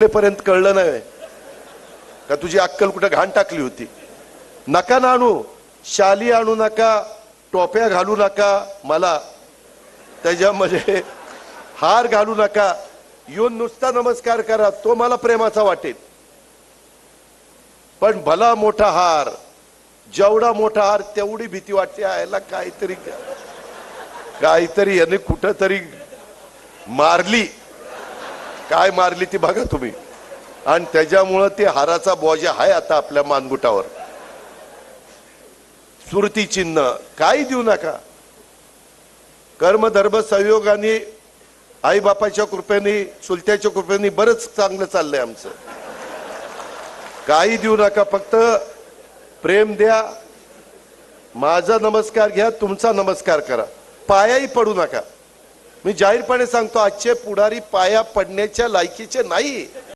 झोपेपर्यंत कळलं नाही का तुझी अक्कल कुठे घाण टाकली होती? नका ना आणू, शाली आणू नका, टोप्या घालू नका, मला त्याच्यामध्ये हार घालू नका, येऊन नुसता नमस्कार करा, तो मला प्रेमाचा वाटेल. पण भला मोठा हार, जेवढा मोठा हार तेवढी भीती वाटते. याला काहीतरी याने कुठंतरी मारली, काय मारली ती बघा तुम्ही. आणि त्याच्यामुळं ते हाराचा बोजा आहे आता आपल्या मानगुटावर. स्मृती चिन्ह काही देऊ नका. कर्मधर्म संयोगाने, आई बापाच्या कृपेने, चुलत्याच्या कृपेने बरंच चांगलं चाललंय आमचं. काही देऊ नका, फक्त प्रेम द्या. माझा नमस्कार घ्या, तुमचा नमस्कार करा, पायाही पडू नका. मी जाहीरपणे सांगतो, आजचे पुढारी पाया पडण्याच्या लायकीचे नाही.